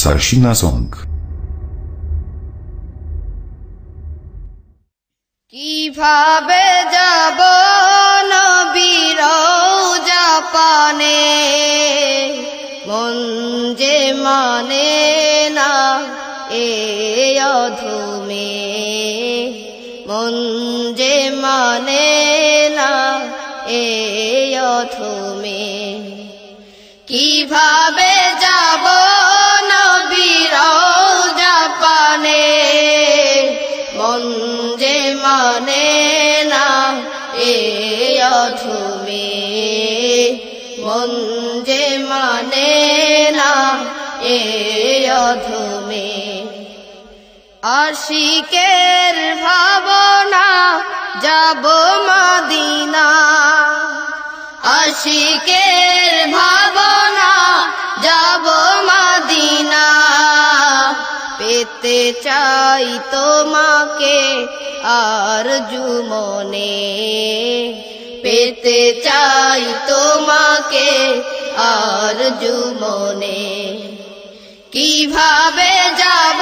Sarshina Song. কিভাবে যাব নবীর রওজা পানে, মন যে মানে না এ অধমে, মন যে মানে না এ অধমে। কিভাবে যাব নবীর রওজা পানে, মন যে মানে না এ অধমে, মন যে মানে না এ অধমে। আশিকের ভাবনা যাব মদিনা, আশিকের ভাবনা যাব মদিনা। পেতে চাই তোমাকে আর জুমনে, পেতে চাই তোমাকে আর জুমনে। কিভাবে যাব